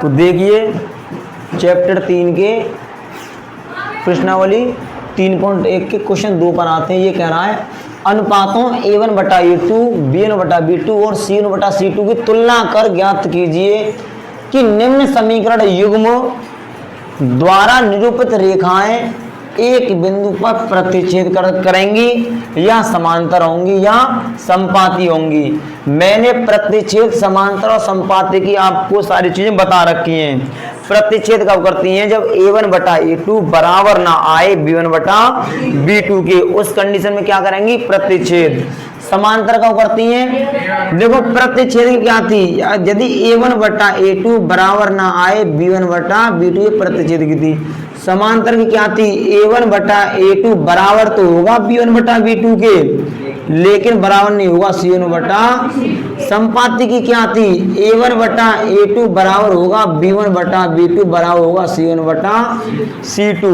तो देखिए चैप्टर 3 के प्रश्नावली 3.1 के क्वेश्चन 2 पर आते हैं। ये कह रहा है अनुपातों A1/A2, B1/B2 और C1/C2 की तुलना कर ज्ञात कीजिए कि निम्न समीकरण युग्म द्वारा निरूपित रेखाएं एक बिंदु पर प्रतिच्छेद करेंगी या समांतर होंगी या संपाती होंगी। मैंने प्रतिच्छेद, समांतर और संपाती की आपको सारी चीजें बता रखी हैं। प्रतिच्छेद कब करती हैं? जब A1/A2 बराबर ना आए B1/B2 के, उस कंडीशन में क्या करेंगी? प्रतिच्छेद। समांतर कब करती हैं? देखो प्रतिच्छेद की क्या थी? यदि A1/A2 बराबर ना आए B1/B2, ये प्रतिच्छेद की थी। समांतर की क्या थी? A1/A2 बराबर तो होगा B1/B2 के, लेकिन बराबर नहीं होगा C1/। संपाती की क्या थी? A1/A2 बराबर होगा B1/B2 बराबर होगा C1/C2।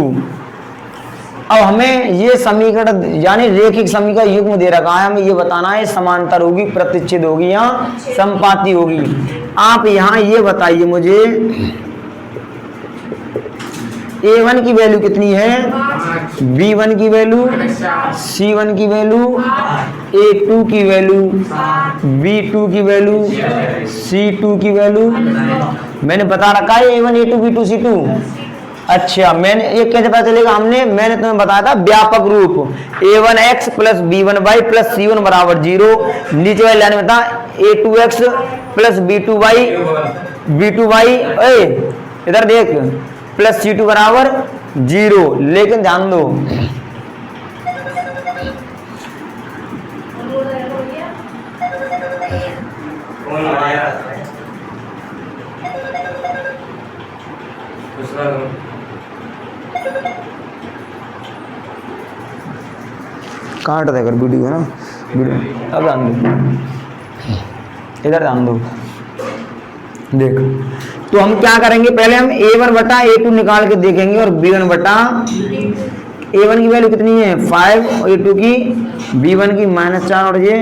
अब हमें ये समीकरण यानी रेखिक समीकरण युग्म दे रखा है, हमें ये बताना है समांतर होगी, प्रतिच्छेद होगी या संपाती होगी। आप यहाँ ये बताइए मुझे A1 की वैल्यू कितनी है? B1 की वैल्यू, C1 की वैल्यू, A2 की वैल्यू, B2 की वैल्यू, C2 की वैल्यू मैंने बता रखा है। A1, A2, B2, C2। अच्छा, मैंने ये कैसे पता चलेगा? मैंने तुम्हें बताया था व्यापक रूप A1x plus B1y plus C1 बराबर 0। नीचे वाली लाइन में था A2x प्लस B2y इधर देख प्लस C2 बराबर 0। लेकिन ध्यान दो, काट देकर वीडियो है ना, वीडियो अब ध्यान दो, इधर ध्यान दो। देख, तो हम क्या करेंगे? पहले हम A1/A2 निकाल के देखेंगे और A1 की वैल्यू कितनी है? 5 और A2 की B1 की -4 और ये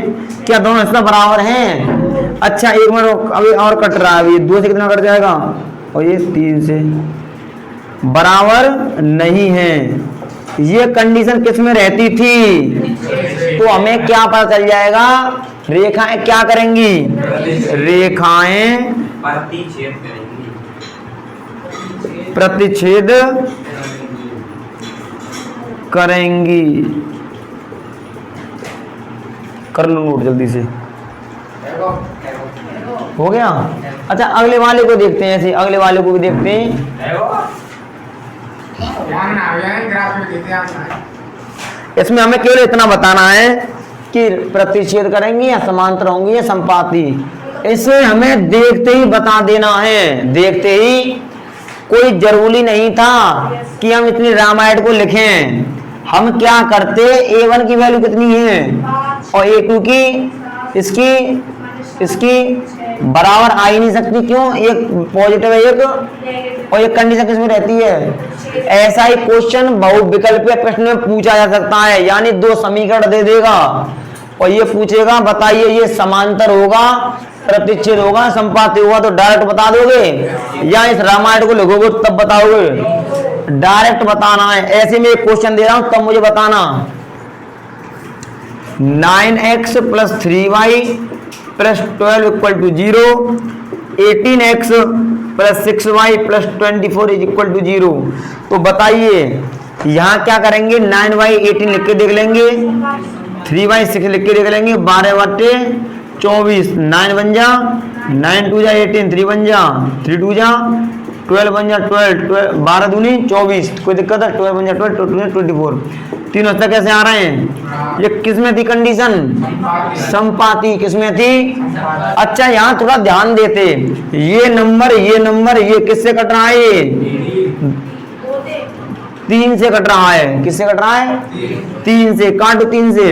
क्या दोनों हिस्सा बराबर हैं? अच्छा, एक मिनट अभी और कट रहा है, अभी 2 से कितना कट जाएगा? और ये 3 से बराबर नहीं है। ये कंडीशन किस में रहती थी? तो हमें क्या पता चल जाएगा? रेखाएं क्या करेंगी? रेखाएं प्रतिच्छेद करेंगी। कर लो नोट जल्दी से, हो गया? अच्छा, अगले वाले को देखते हैं, ऐसे अगले वाले को भी देखते हैं। इसमें हमें केवल इतना बताना है कि प्रतिच्छेद करेंगी या समांतर होंगी या संपाती। इसे हमें देखते ही बता देना है, देखते ही। कोई जरूरी नहीं था कि हम इतनी रामायण को लिखें। हम क्या करते? A1 की वैल्यू कितनी है और A2 की इसकी बराबर आ ही नहीं सकती। क्यों? एक पॉजिटिव है एक, और एक कंडीशन किसमें रहती है? ऐसा ही क्वेश्चन बहुविकल्पीय प्रश्न में पूछा जा सकता है, यानी 2 समीकरण दे देगा और ये पूछेगा बताइए ये समांतर होगा, प्रतिच्छेद होगा, संपाती होगा, तो डायरेक्ट बता दोगे या इस रामायण को लिखोगे तब बताओगे? डायरेक्ट बताना है। ऐसे में एक क्वेश्चन दे रहा हूं तब मुझे बताना। 9x plus 3y plus 12 equal to 0, 18x plus 6y plus 24 is equal to 0। तो बताइए यहाँ क्या करेंगे? 9y 18 लिख के देख लेंगे, 3y 6 लिख के देख लेंगे, 12/24 9 बन जा, 9 2 जा 18, 3 बन जा, 3 2 जा 12 बन जा 12, 12 दूनी 24। कोई दिक्कत है? 12 बन जा 12, 12 24। तीनों तक कैसे आ रहे हैं? ये किसमें थी कंडीशन? संपाती। किसमें थी? अच्छा, यहाँ थोड़ा ध्यान देते, ये नंबर ये किससे कट रहा है? ये 3 से कट रहा है। किससे कट रहा है? 3 से। काटो 3 से,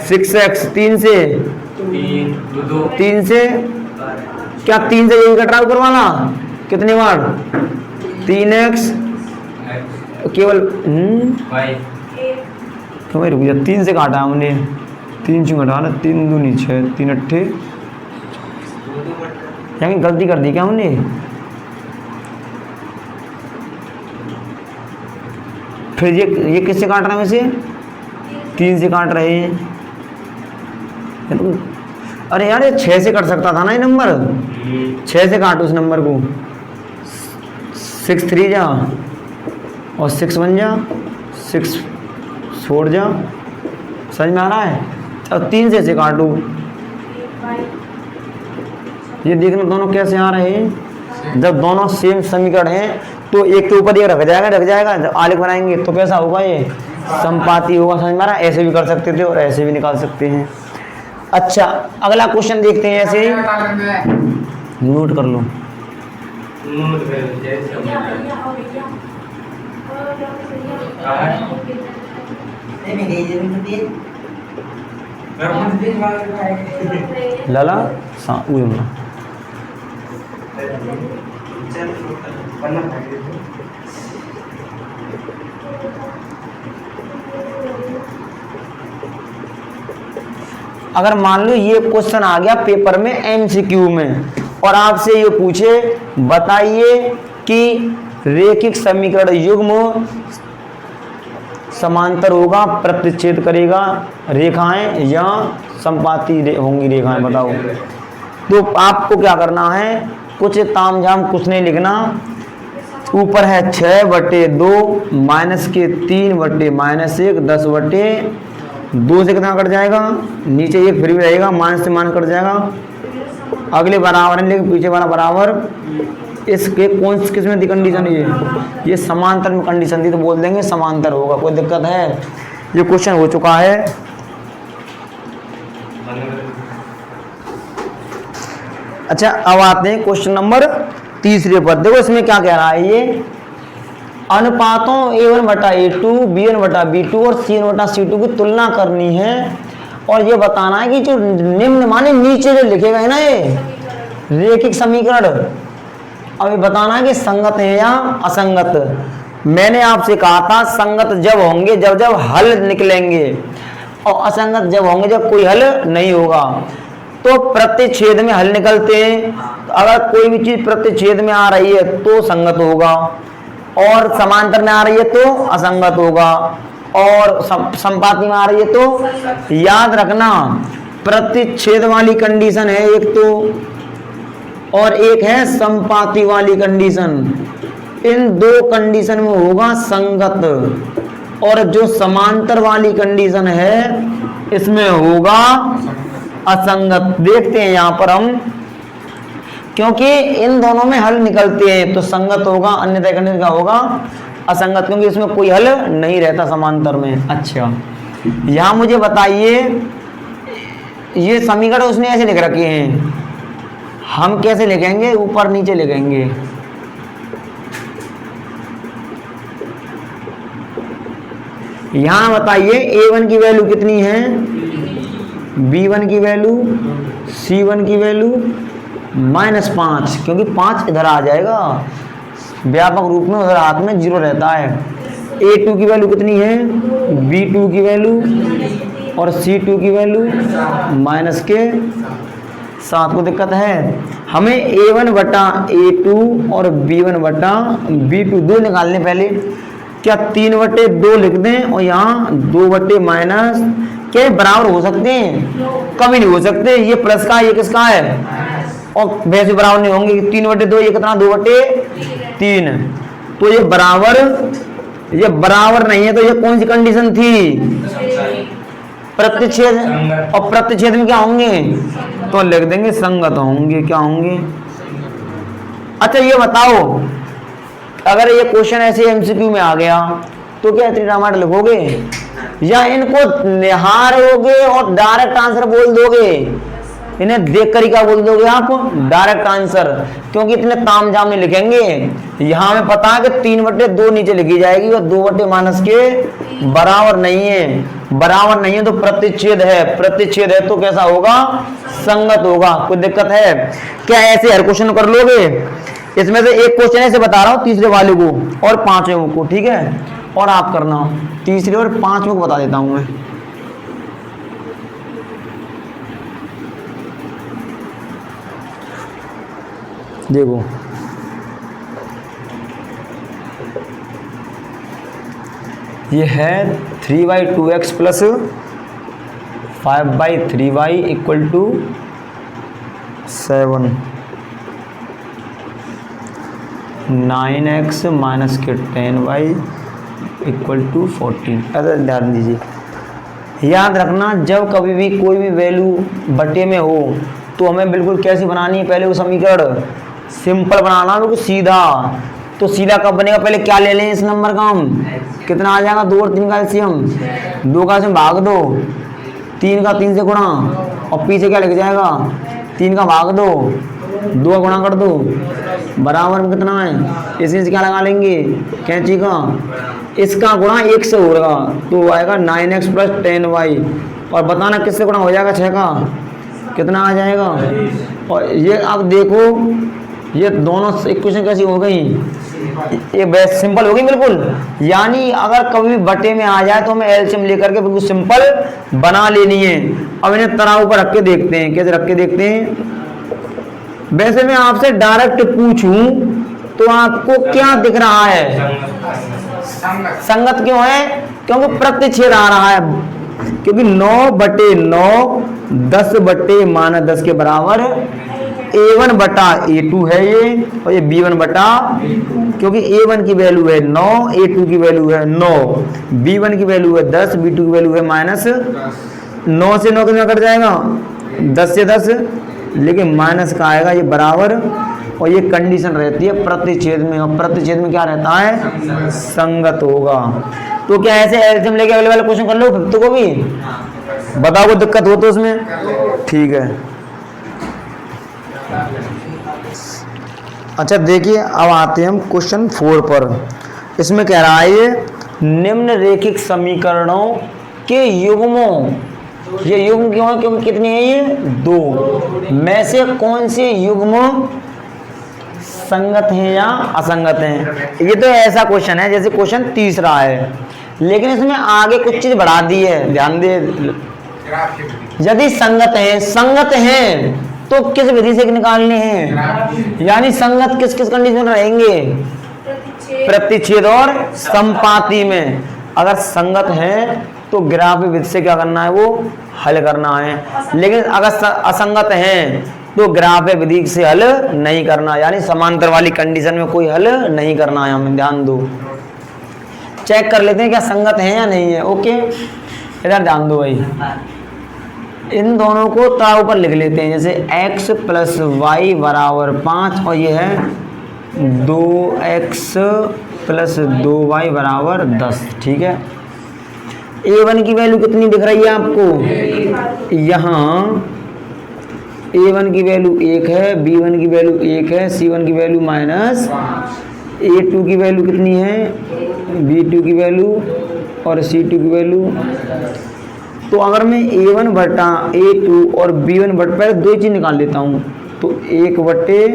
6x 3 से, 3 से क्या 3 से यही कट रहा है ऊपर वाला? कितनी बार? 3x केवल तो रुक जा, 3 से काटा हमने, 3 से घटा ना, 3 दूनी 6, 3 अट्ठे यानी गलती कर दी क्या हमने? फिर ये किससे काट रहे हैं वैसे? 3 से काट रहे हैं। अरे यार ये 6 से कट सकता था ना ये नंबर। 6 से काट उस नंबर को। 6 3 जा और 6 1 जा, 6 छोड़ जा। समझ में आ रहा है? अब 3 से काटू। ये देखना दोनों कैसे आ रहे हैं। जब दोनों सेम समीकरण हैं तो एक के ऊपर एक रख जाएगा। जब आलेख बनाएंगे तो कैसा होगा? ये संपाती होगा। समझ में आ रहा है? ऐसे भी कर सकते थे और ऐसे भी निकाल सकते हैं। अच्छा, अगला क्वेश्चन देखते हैं। ऐसे ही नोट कर लो। लाला अगर मान लो ये क्वेश्चन आ गया पेपर में एमसीक्यू में और आपसे ये पूछे बताइए कि रेखिक समीकरण युग्म समांतर होगा, प्रतिच्छेद करेगा रेखाएं या संपाती होंगी रेखाएं, बताओ। तो आपको क्या करना है? कुछ तामझाम कुछ नहीं लिखना। ऊपर है 6/2 माइनस के 3/-1 10/2 से कितना कट जाएगा? नीचे एक फिर भी रहेगा, माइनस से माइनस कट जाएगा। अगले बराबर है लेकिन पीछे वाला बराबर। इसके कौन किस में थी कंडीशन? ये समांतर में कंडीशन थी तो बोल देंगे समांतर होगा। कोई दिक्कत है? ये क्वेश्चन हो चुका है। अच्छा, अब आते हैं क्वेश्चन नंबर 3 पर। देखो इसमें क्या कह रहा है ये। अनुपातों A1/A2, B1/B2 और C1/C2 की तुलना करनी है और ये बताना है कि जो निम्न माने नीचे जो लिखे गए ना ये रेखिक समीकरण, अभी बताना है कि संगत है या असंगत। मैंने आपसे कहा था संगत जब होंगे जब हल निकलेंगे और असंगत जब होंगे जब कोई हल नहीं होगा। तो प्रतिच्छेद में हल निकलते हैं। अगर कोई भी चीज प्रतिच्छेद में आ रही है तो संगत होगा और समांतर में आ रही है तो असंगत होगा और संपाती में आ रही है तो। याद रखना प्रतिच्छेद वाली कंडीशन है एक तो और एक है संपाती वाली कंडीशन। इन दो कंडीशन में होगा संगत और जो समांतर वाली कंडीशन है इसमें होगा असंगत। देखते हैं यहां पर हम, क्योंकि इन दोनों में हल निकलते हैं तो संगत होगा, अन्यथा कंडीशन का होगा असंगत, क्योंकि इसमें कोई हल नहीं रहता समांतर में। अच्छा, यहां मुझे बताइए ये समीकरण उसने ऐसे लिख रखे हैं, हम कैसे लिखेंगे? ऊपर नीचे लिखेंगे। यहां बताइए A1 की वैल्यू कितनी है, B1 की वैल्यू, C1 की वैल्यू -5, क्योंकि 5 इधर आ जाएगा व्यापक रूप में, उधर हाथ में 0 रहता है। A2 की वैल्यू कितनी है, B2 की वैल्यू और C2 की वैल्यू -7 को दिक्कत है। हमें A1/A2 और B1/B2 दो निकालने। पहले क्या 3/2 लिख दें और यहाँ 2/- क्या बराबर हो सकते हैं? कभी नहीं हो सकते। ये प्लस का ये किसका है और वैसे बराबर नहीं होंगे। 3/2 ये कितना 2/3, तो ये बराबर नहीं है। तो ये कौन सी कंडीशन थी? प्रतिच्छेद, और प्रतिच्छेद में क्या होंगे? तो लिख देंगे संगत होंगे। क्या होंगे? अच्छा ये बताओ, अगर ये क्वेश्चन ऐसे एमसीक्यू में आ गया तो क्या इतनी टमाटर लिखोगे या इनको निहारोगे और डायरेक्ट आंसर बोल दोगे? इन्हें देखकर ही क्या बोल दोगे आप? डायरेक्ट आंसर, क्योंकि इतने तामझाम नहीं लिखेंगे। यहां हमें पता है कि 3/2 नीचे लिखी जाएगी और 2/- के बराबर नहीं है तो प्रतिच्छेद है तो कैसा होगा? संगत होगा। कोई दिक्कत है क्या? ऐसे हर क्वेश्चन कर लोगे। इसमें से एक क्वेश्चन ऐसे बता रहा हूं, तीसरे वाले को और पांचवें को, ठीक है? और आप करना तीसरे और पांचवें को बता देता हूं मैं। देखो ये है 3/2x plus 5/3y equal to 7, 9x minus के 10y इक्वल टू 14। ऐसा ध्यान दीजिए। याद रखना जब कभी भी कोई भी वैल्यू बटे में हो तो हमें बिल्कुल कैसी बनानी है, पहले वो समीकरण सिंपल बनाना, बिल्कुल सीधा। तो सीधा कब बनेगा, पहले क्या ले लें इस नंबर का हम, कितना आ जाएगा 2 और 3 का एलसीएम, 2 का एलसीएम भाग दो, 3 का 3 से गुणा और पीछे क्या लिख जाएगा 3 का भाग दो, 2 का गुणा कर दो, बराबर में कितना है, इसी से क्या लगा लेंगे कैंची का, इसका गुणा 1 से होगा तो आएगा 9x प्लस 10y, और बताना किससे गुणा हो जाएगा 6 का, कितना आ जाएगा। और ये अब देखो ये दोनों इक्वेशन कैसी हो गई, ये बेस्ट सिंपल हो गई बिल्कुल। यानी अगर कभी भी बटे में आ जाए तो हमें एलसीएम लेकर के बिल्कुल सिंपल बना लेनी है। अब इन्हें तराजू पर रख के देखते हैं, कैसे रख के देखते हैं। वैसे मैं आपसे डायरेक्ट पूछूं तो आपको क्या दिख रहा है, संगत क्यों है, क्योंकि प्रतिच्छेद आ रहा है, क्योंकि 9/9 10/-10 के बराबर A1/A2 है ये, और ये B1 बटा, क्योंकि A1 की वैल्यू है 9, A2 की वैल्यू है 9, B1 की वैल्यू है 10, B2 की वैल्यू है माइनस। 9 से 9 कितना कट जाएगा 10 से 10, लेकिन माइनस का आएगा ये बराबर, और ये कंडीशन रहती है प्रतिच्छेद में, और प्रतिच्छेद में क्या रहता है संगत होगा। तो क्या ऐसे एलसीएम लेके अगले वाले क्वेश्चन कर लो 5th को भी, बताओ कोई दिक्कत हो तो उसमें, ठीक है। अच्छा देखिए अब आते हैं हम क्वेश्चन 4 पर। इसमें कह रहा है ये निम्नरेखिक समीकरणों के युग्मों, ये युग्म क्यों है, क्योंकि कितने हैं ये 2 में से कौन से युग्म संगत हैं या असंगत हैं। ये तो ऐसा क्वेश्चन है जैसे क्वेश्चन 3 है, लेकिन इसमें आगे कुछ चीज बढ़ा दी है, ध्यान दे। यदि संगत हैं तो किस विधि से निकालने हैं, यानी संगत किस किस कंडीशन में रहेंगे, प्रतिच्छेद और संपाती में। अगर संगत है तो ग्राफ विधि से क्या करना है, वो हल करना है, लेकिन अगर असंगत है तो ग्राफ विधि से हल नहीं करना, यानी समांतर वाली कंडीशन में कोई हल नहीं करना है हमें, ध्यान दो। चेक कर लेते हैं क्या संगत है या नहीं है। ओके इधर ध्यान दो भाई, इन दोनों को तराजू पर लिख लेते हैं, जैसे x प्लस वाई बराबर 5 और ये है 2x प्लस 2y बराबर 10, ठीक है। a1 की वैल्यू कितनी दिख रही है आपको, यहाँ a1 की वैल्यू 1 है, b1 की वैल्यू 1 है, c1 की वैल्यू माइनस, a2 की वैल्यू कितनी है, b2 की वैल्यू और c2 की वैल्यू। तो अगर मैं A1/A2 और B1/, पहले 2 चीज निकाल लेता हूँ, तो 1/1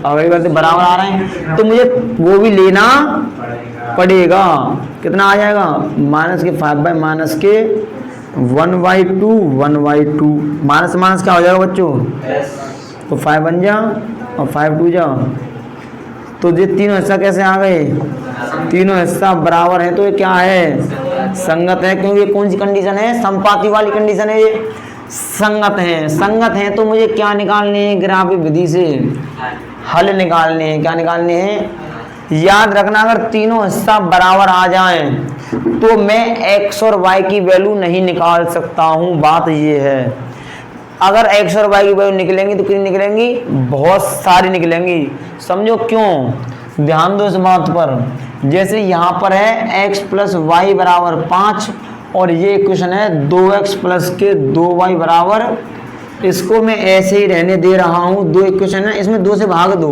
अगली बार से बराबर आ रहे हैं, तो मुझे वो भी लेना पड़ेगा। कितना आ जाएगा माइनस के 5 माइनस के 1/2 1/2, माइनस माइनस क्या हो जाएगा बच्चों, तो 5 बन जा और 5 2 जा, तो ये तीनों हिस्सा कैसे आ गए, तीनों हिस्सा बराबर है, तो ये क्या है संगत है, क्योंकि ये कौन सी कंडीशन है, संपाती वाली कंडीशन है, ये संगत है। संगत है तो मुझे क्या निकालने हैं, ग्राफ विधि से हल निकालने हैं। क्या निकालने हैं, याद रखना अगर तीनों हिस्सा बराबर आ जाएं तो मैं x और y की वैल्यू नहीं निकाल सकता हूं, बात ये है। अगर x और y की वैल्यू निकलेंगी तो कितनी निकलेंगी, बहुत सारी निकलेंगी, समझो क्यों, ध्यान दो इस बात पर। जैसे यहाँ पर है x प्लस वाई बराबर 5 और ये इक्वेशन है 2x प्लस के 2y बराबर, इसको मैं ऐसे ही रहने दे रहा हूँ। 2 इक्वेशन है, इसमें 2 से भाग दो,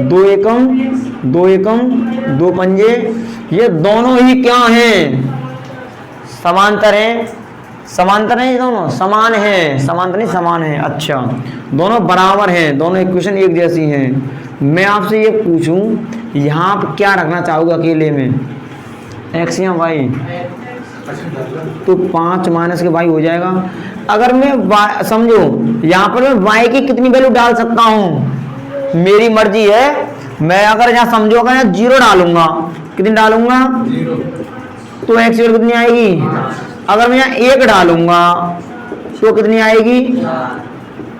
2 एकम 2 पंजे, ये दोनों ही क्या हैं, समांतर हैं, समांतर है, ये दोनों समान है, समांतर नहीं समान है। अच्छा दोनों बराबर हैं, दोनों इक्वेशन एक जैसी हैं। मैं आपसे ये पूछूं यहाँ आप क्या रखना चाहोगे अकेले में, x या y, तो 5 माइनस के y हो जाएगा। अगर मैं समझो यहाँ पर मैं y की कितनी वैल्यू डाल सकता हूँ, मेरी मर्जी है। मैं अगर यहाँ समझोगा यहाँ 0 डालूंगा, कितनी डालूंगा, तो एक्स वैल्यू कितनी आएगी। अगर मैं यहाँ 1 डालूंगा तो कितनी आएगी।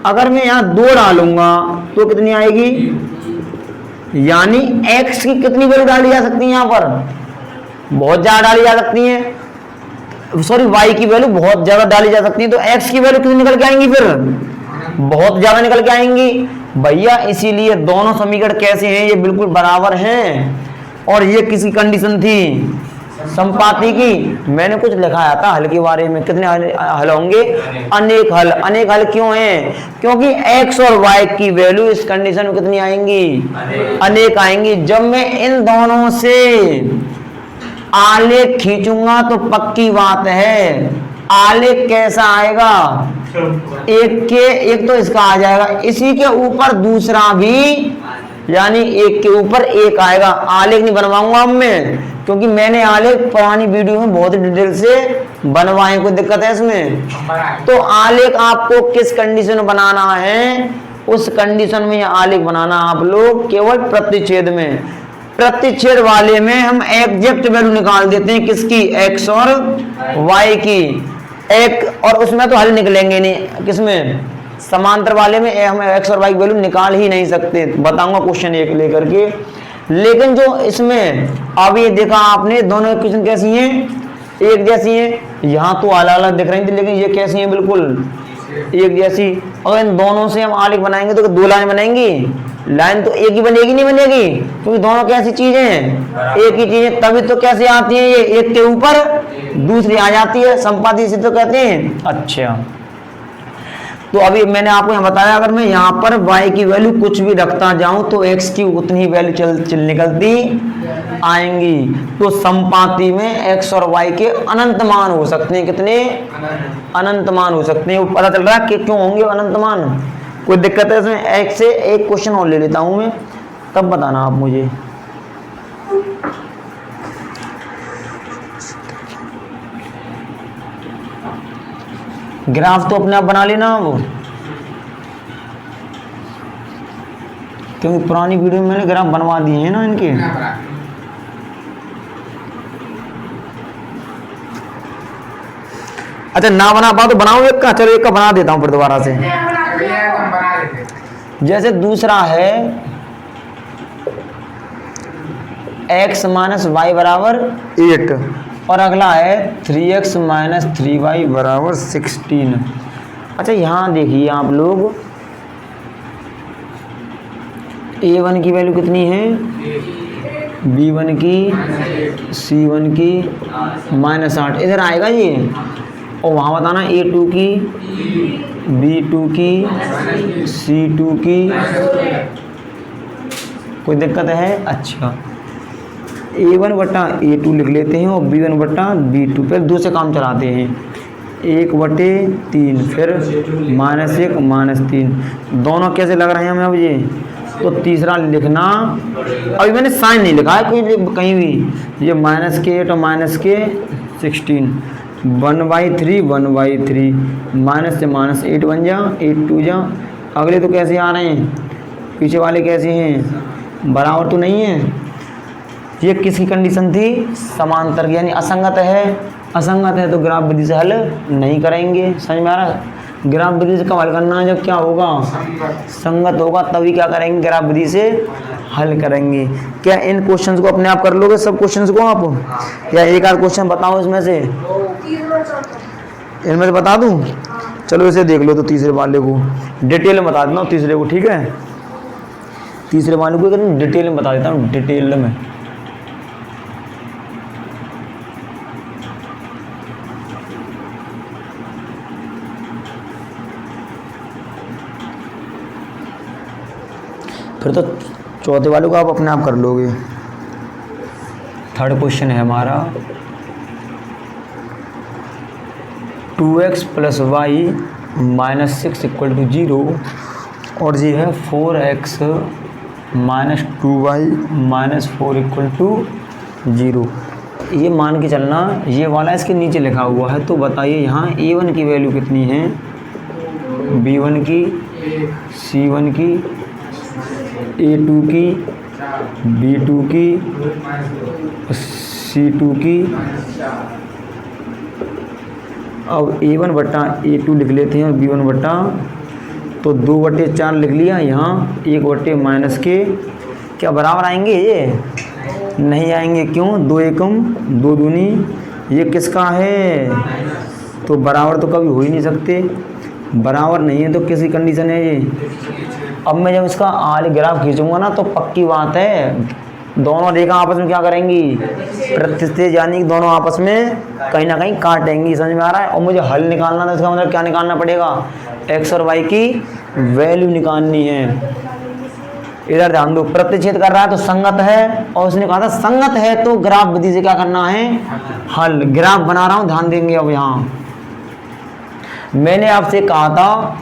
अगर मैं यहाँ 2 डालूंगा तो कितनी आएगी। यानी x की कितनी वैल्यू डाली जा सकती है, यहाँ पर बहुत ज्यादा डाली जा सकती है। सॉरी, y की वैल्यू बहुत ज्यादा डाली जा सकती है, तो x की वैल्यू कितनी निकल के आएंगी, फिर बहुत ज्यादा निकल के आएंगी भैया। इसीलिए दोनों समीकरण कैसे हैं, ये बिल्कुल बराबर हैं। और ये किसकी कंडीशन थी, संपाती की। मैंने कुछ लिखाया था हल के बारे में, कितने हल होंगे, अनेक हल। अनेक हल क्यों हैं, क्योंकि x और y की वैल्यू इस कंडीशन में कितनी आएंगी, अनेक आएंगी। जब मैं इन दोनों से आलेख खींचूंगा तो पक्की बात है आलेख कैसा आएगा, एक तो इसका आ जाएगा, इसी के ऊपर दूसरा भी, यानी एक के ऊपर एक आएगा। आलेख नहीं बनवाऊंगा अब मैं, क्योंकि मैंने आलेख पुरानी वीडियो में बहुत डिटेल से बनवाए, कोई दिक्कत है इसमें। तो आलेख आपको किस कंडीशन में बनाना है, उस कंडीशन में आलेख बनाना आप लोग केवल प्रतिच्छेद में। प्रतिच्छेद वाले में हम एग्जैक्ट वैल्यू निकाल देते हैं, किसकी, x और y की। एक और उसमें तो हल निकलेंगे नहीं, किसमें, समांतर वाले में हम x और y की वैल्यू निकाल ही नहीं सकते। बताऊंगा क्वेश्चन एक लेकर के। लेकिन जो इसमें अब ये देखा आपने, दोनों इक्वेशन कैसी हैं, एक जैसी हैं। यहाँ तो अलग अलग दिख रही थी, लेकिन ये कैसी हैं, बिल्कुल एक जैसी। और इन दोनों से हम आलेख बनाएंगे तो 2 लाइन बनाएंगी, लाइन तो एक ही बनेगी, नहीं बनेगी, क्योंकि दोनों कैसी चीजें हैं, एक ही चीजें। तभी तो कैसे आती है, ये एक के ऊपर दूसरी आ जाती है, संपाती से तो कहते हैं। अच्छा, तो अभी मैंने आपको यहाँ बताया, अगर मैं यहाँ पर y की वैल्यू कुछ भी रखता जाऊं तो x की उतनी ही वैल्यू चल निकलती आएंगी। तो संपाती में x और y के अनंत मान हो सकते हैं, कितने, अनंत मान हो सकते हैं। पता चल रहा है कि क्यों होंगे अनंत मान, कोई दिक्कत है इसमें। एक से एक क्वेश्चन और ले लेता हूं मैं, तब बताना आप मुझे। ग्राफ तो अपने आप बना लेना वो, क्योंकि पुरानी वीडियो में मैंने ग्राफ बनवा दिए हैं ना इनके। अच्छा, ना बना पाओ तो बनाओ एक का, चलो एक का बना देता हूं फिर दोबारा से। जैसे दूसरा है x माइनस वाई बराबर 8 और अगला है 3x माइनस 3y बराबर 16। अच्छा, यहाँ देखिए आप लोग, a1 की वैल्यू कितनी है, b1 की, c1 की -8 इधर आएगा ये, और वहाँ बताना a2 की, b2 की, c2 की। कोई दिक्कत है। अच्छा, a1 बटा a2 लिख लेते हैं और b1 बटा b2, फिर 2 से काम चलाते हैं। 1/3, फिर -1 -3, दोनों कैसे लग रहे हैं हमें अब ये। तो तीसरा लिखना, अभी मैंने साइन नहीं लिखा है कहीं भी, ये -8 और -16, 1/3 1/3, माइनस से -8 बन जा, 8 2 जा। अगले तो कैसे आ रहे हैं, पीछे वाले कैसे हैं, बराबर तो नहीं है। ये किसकी कंडीशन थी, समांतर की, यानी असंगत है। असंगत है तो ग्राफ विधि से हल नहीं करेंगे, समझ में आ रहा है। ग्राफ विधि से कब हल करना है, जब क्या होगा, संगत होगा, तभी क्या करेंगे, ग्राफ विधि से हल करेंगे। क्या इन क्वेश्चंस को अपने आप कर लोगे, सब क्वेश्चंस को आप, या एक आध क्वेश्चन बताओ इसमें से, इनमें से बता दूं। चलो इसे देख लो, तो तीसरे वाले को डिटेल में बता देता हूँ, तीसरे को, ठीक है। तीसरे वाले को डिटेल में बता देता हूँ, डिटेल में। फिर तो चौथे वाले को आप अपने आप कर लोगे। थर्ड क्वेश्चन है हमारा, 2x + y -6 = 0 और ये है 4x - 2y -4 = 0। ये मान के चलना, ये वाला इसके नीचे लिखा हुआ है। तो बताइए यहाँ a1 की वैल्यू कितनी है, b1 की, c1 की A2 की, B2 की, C2 की। अब A1 बट्टा A2 लिख लेते हैं और B1 बट्टा, तो 2/4 लिख लिया, यहाँ 1/- के क्या बराबर आएंगे? ये नहीं आएंगे। क्यों? 2 एकम 2 दूनी, ये किसका है? तो बराबर तो कभी हो ही नहीं सकते, बराबर नहीं है तो किसी कंडीशन है ये। अब मैं जब इसका आले ग्राफ खींचूंगा ना तो पक्की बात है दोनों रेखा आपस में क्या करेंगी? प्रतिच्छेद, यानी कि दोनों आपस में कहीं ना कहीं काटेंगी। समझ में आ रहा है? और मुझे हल निकालना था, इसका मतलब क्या निकालना पड़ेगा? एक्स और वाई की वैल्यू निकालनी है। इधर ध्यान दो, प्रतिच्छेद कर रहा है तो संगत है, और उसने कहा था संगत है तो ग्राफ विधि से क्या करना है? हल। ग्राफ बना रहा हूं, ध्यान देंगे। अब यहाँ मैंने आपसे कहा था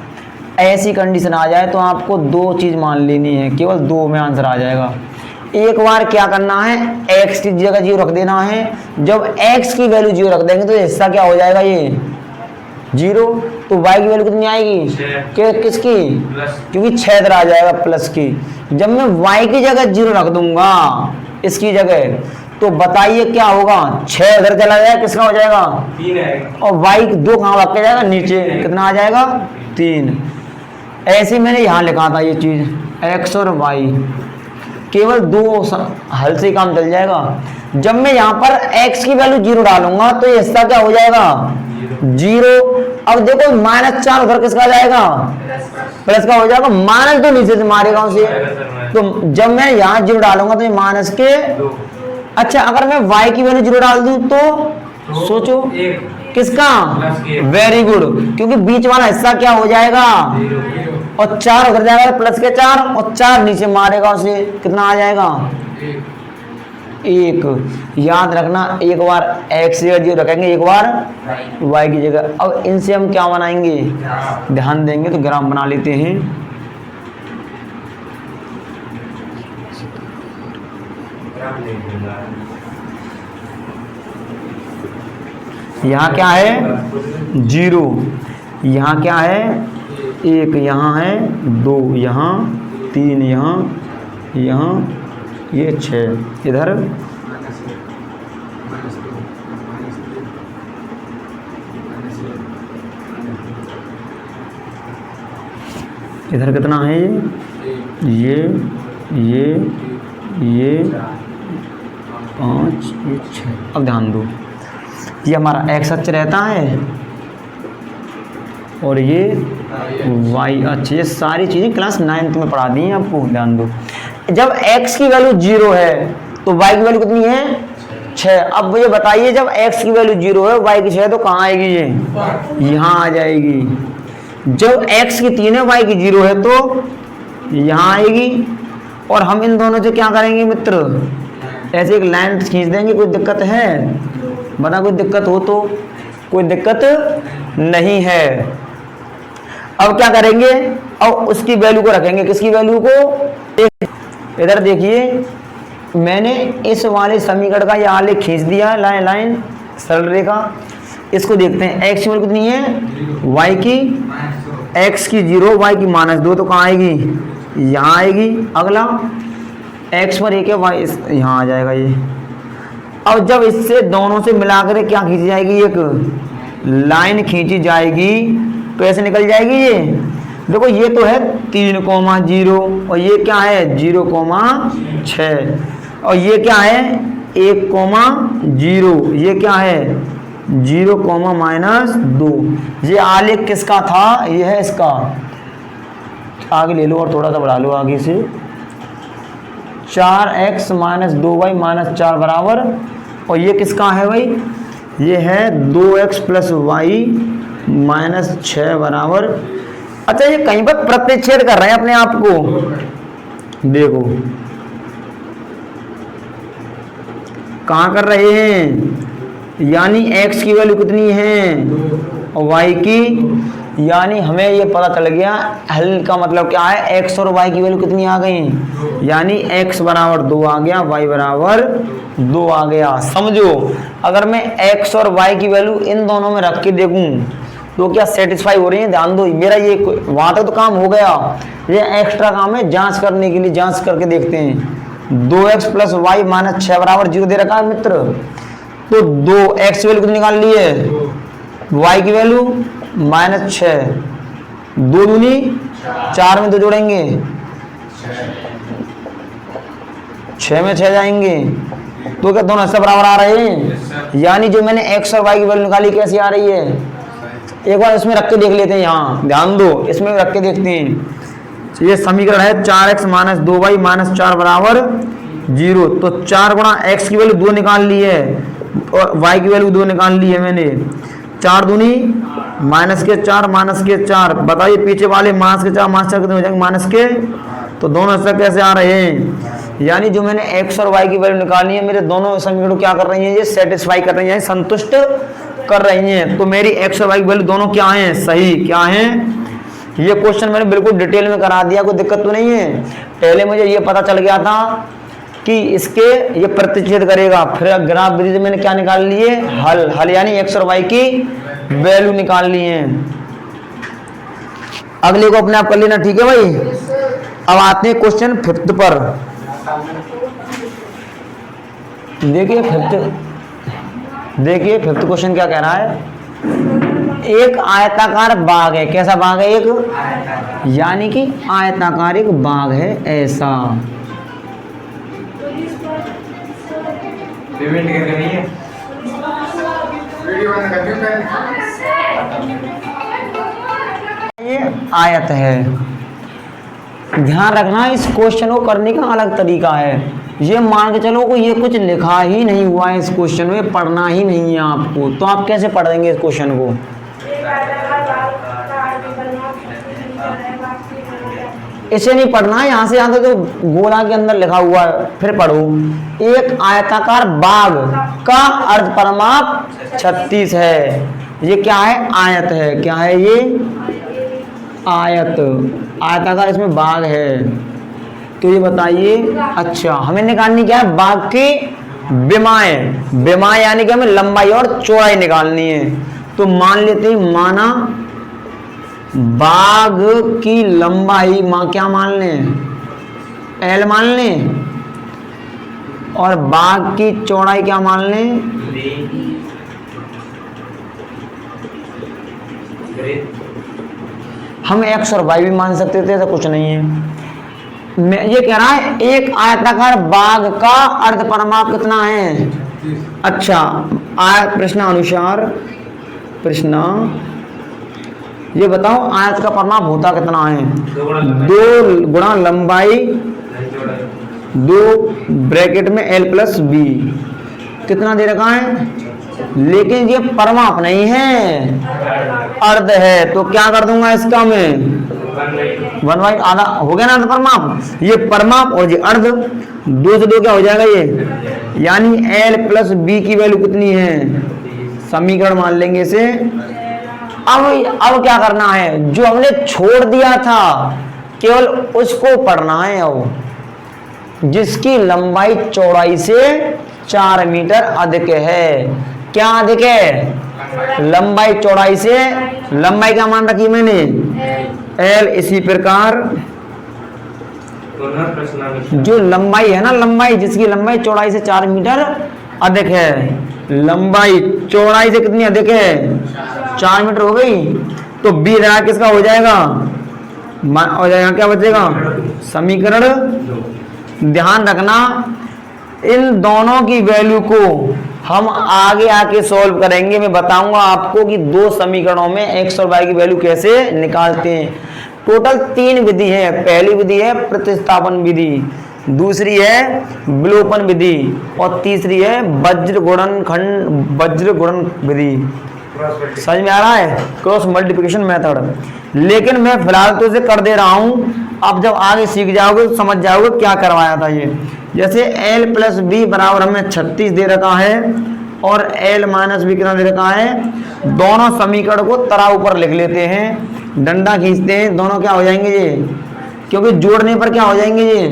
ऐसी कंडीशन आ जाए तो आपको 2 चीज मान लेनी है, केवल 2 में आंसर आ जाएगा। एक बार क्या करना है? x की जगह 0 रख देना है। जब x की वैल्यू 0 रख देंगे तो हिस्सा क्या हो जाएगा? ये 0। तो y की वैल्यू कितनी आएगी? किसकी? क्योंकि 6 इधर आ जाएगा प्लस की। जब मैं y की जगह 0 रख दूंगा इसकी जगह, तो बताइए क्या होगा? 6 इधर चला जाएगा, किसका हो जाएगा? 3 आएगा। और y 2 कहाँ रख के जाएगा? नीचे। कितना आ जाएगा? 3। ऐसे मैंने यहाँ लिखा था ये चीज, x और y, केवल 2 हल से काम चल जाएगा। जब मैं यहाँ पर x की वैल्यू 0 डालूंगा तो ये हिस्सा क्या हो जाएगा? 0। अब देखो -4 उधर किसका जाएगा? प्लस का हो जाएगा। माइनस 2 नीचे से मारेगा उसे, तो जब मैं यहाँ 0 डालूंगा तो ये माइनस के। अच्छा, अगर मैं y की वैल्यू 0 डाल दूं तो सोचो किसका? वेरी गुड, क्योंकि बीच वाला हिस्सा क्या हो जाएगा? और 4 उधर जाएगा प्लस के 4, और 4 नीचे मारेगा उसे, कितना आ जाएगा? 1। याद रखना, एक बार x की जगह 0 रखेंगे, एक बार y की जगह। अब इनसे हम क्या बनाएंगे? ध्यान देंगे तो ग्राफ बना लेते हैं। यहाँ क्या है? 0, यहाँ क्या है? 1, यहाँ है 2, यहाँ 3, यहाँ ये 6, इधर कितना है? ये 5, ये 6। अब ध्यान दो, ये हमारा x अक्ष रहता है और ये y अक्ष। ये सारी चीज़ें क्लास 9th में पढ़ा दी हैं आपको। ध्यान दो, जब x की वैल्यू 0 है तो y की वैल्यू कितनी है? 6। अब मुझे बताइए, जब x की वैल्यू 0 है, y की 6 है, तो कहाँ आएगी? ये यहाँ आ जाएगी। जब x की 3 है, y की 0 है, तो यहाँ आएगी। और हम इन दोनों से क्या करेंगे मित्र? ऐसे एक लाइन खींच देंगे। कोई दिक्कत है? बता, कोई दिक्कत हो तो? कोई दिक्कत नहीं है। अब क्या करेंगे? अब उसकी वैल्यू को रखेंगे। किसकी वैल्यू को? इधर देखिए, मैंने इस वाले समीकरण का ये आलेख खींच दिया, लाइन सरल रेखा। इसको देखते हैं, x की वैल्यू कितनी है? y की, x की 0, y की -2, तो कहाँ आएगी? यहाँ आएगी। अगला x पर 1 है, y यहाँ आ जाएगा ये। अब जब इससे दोनों से मिलाकर क्या खींची जाएगी? एक लाइन खींची जाएगी, तो ऐसे निकल जाएगी ये। देखो, ये तो है 3,0 और ये क्या है? 0,6। और ये क्या है? 1,0। ये क्या है? 0,-2। ये आलेख किसका था? ये है इसका। आगे ले लो और थोड़ा सा बढ़ा लो आगे से। 4x - 2y - 4 बराबर, और ये किसका है भाई? ये है 2x + y - 6 बराबर। अच्छा, ये कहीं पर प्रतिच्छेद कर रहे हैं अपने आप को। देखो कहाँ कर रहे हैं? यानी x की वैल्यू कितनी है और y की, यानी हमें ये पता चल गया हल का मतलब क्या है। x और y की वैल्यू कितनी आ गई? यानी x बराबर 2 आ गया, y बराबर 2 आ गया। समझो, अगर मैं x और y की वैल्यू इन दोनों में रख के देखूं तो क्या सेटिस्फाई हो रही है? ध्यान दो, मेरा ये वहां तक तो काम हो गया, ये एक्स्ट्रा काम है जांच करने के लिए, जांच करके देखते हैं। 2x प्लस वाई माइनस 6 बराबर 0 दे रखा है मित्र, तो 2x की वैल्यू कितनी निकाल ली है, y की वैल्यू -6, 2 दूनी 4 में 2 जोड़ेंगे 6 में 6 जाएंगे, तो क्या दोनों हिस्से बराबर आ रहे हैं? यानी जो मैंने x और y की वैल्यू निकाली कैसी आ रही है, एक बार इसमें रख के देख लेते हैं। यहाँ ध्यान दो, इसमें रख के देखते हैं। ये समीकरण है 4x माइनस 2y माइनस 4 बराबर 0। तो 4 गुणा x की वैल्यू 2 निकाल ली है और y की वैल्यू 2 निकाल ली है मैंने। 4 दूनी माइनस के 4 बताइए पीछे वाले माइनस के 4 कितने हो जाएंगे, माइनस के, तो दोनों हिस्से कैसे आ रहे हैं? यानी जो मैंने x और y की वैल्यू निकालनी है, मेरे दोनों समीकरण क्या कर रही हैं, ये सेटिस्फाई कर रही हैं, संतुष्ट कर रही हैं। तो मेरी x और y की वैल्यू दोनों क्या हैं, सही क्या हैं? ये क्वेश्चन मैंने बिल्कुल डिटेल में करा दिया, कोई दिक्कत तो नहीं है। पहले मुझे ये पता चल गया था कि इसके ये प्रतिच्छेद करेगा, फिर ग्राफ विधि से मैंने क्या निकाल लिए, हल यानी x और y की वैल्यू निकाल ली है। अगले को अपने आप कर लेना, ठीक है भाई। अब आते हैं क्वेश्चन 5 पर। देखिए फिफ्थ क्वेश्चन क्या कह रहा है, एक आयताकार बाग है। कैसा बाग है? एक, यानी कि आयताकार एक बाग है ऐसा। ये आयत है। ध्यान रखना, इस क्वेश्चन को करने का अलग तरीका है। ये मान के चलो को ये कुछ लिखा ही नहीं हुआ है इस क्वेश्चन में, पढ़ना ही नहीं है आपको, तो आप कैसे पढ़ देंगे इस क्वेश्चन को? इसे नहीं पढ़ना है, यहाँ से यहाँ तो गोला के अंदर लिखा हुआ है फिर पढ़ो। एक आयताकार बाग का अर्ध परिमाप 36 है। ये क्या है? आयत है। क्या है ये? आयत, आयताकार इसमें बाग है। तो ये बताइए, अच्छा हमें निकालनी क्या है? बाग की विमाएं यानी कि हमें लंबाई और चौड़ाई निकालनी है। तो मान लेते हैं, माना बाग की लंबाई क्या मान लें, L मान लें, और बाग की चौड़ाई क्या मान लें, हम x और y भी मान सकते थे, ऐसा कुछ नहीं है। मैं ये कह रहा है एक आयताकार बाग का अर्ध परिमाप कितना है? अच्छा, प्रश्नानुसार ये बताओ आयत का परिमाप होता कितना है? 2 गुणा लंबाई 2 ब्रैकेट में L प्लस बी, कितना दे रखा है? लेकिन ये परिमाप नहीं है, अर्ध है। तो क्या कर दूंगा इसका मैं, 1/, आधा हो गया ना अर्ध परिमाप। ये परिमाप और ये अर्ध, 2 से 2 क्या हो जाएगा ये, यानी L प्लस बी की वैल्यू कितनी है? समीकरण मान लेंगे इसे। अब क्या करना है, जो हमने छोड़ दिया था केवल उसको पढ़ना है। अब जिसकी लंबाई चौड़ाई से 4 मीटर अधिक है। क्या अधिक है? लंबाई चौड़ाई से। लंबाई का मान रखी मैंने L। इसी प्रकार जो लंबाई है ना, लंबाई जिसकी लंबाई चौड़ाई से 4 मीटर अधिक है, लंबाई चौड़ाई से कितनी अधिक है? 4 मीटर हो गई। तो बी रहा किसका हो जाएगा, हो जाएगा, क्या बचेगा? समीकरण। ध्यान रखना, इन दोनों की वैल्यू को हम आगे आके सॉल्व करेंगे। मैं बताऊंगा आपको कि 2 समीकरणों में x और y की वैल्यू कैसे निकालते हैं। टोटल 3 विधि है। पहली विधि है प्रतिस्थापन विधि, दूसरी है विलोपन विधि, और तीसरी है वज्र गुणन विधि। समझ में आ रहा है? Cross multiplication method. लेकिन मैं फिलहाल तो इसे कर दे रहा हूं, अब जब आगे सीख जाओगे तो समझ जाओगे क्या करवाया था ये। जैसे L प्लस बी बराबर हमें 36 दे रखा है और L माइनस बी कितना दे रखा है। दोनों समीकरण को तरा ऊपर लिख लेते हैं, डंडा खींचते हैं, दोनों क्या हो जाएंगे ये, क्योंकि जोड़ने पर क्या हो जाएंगे ये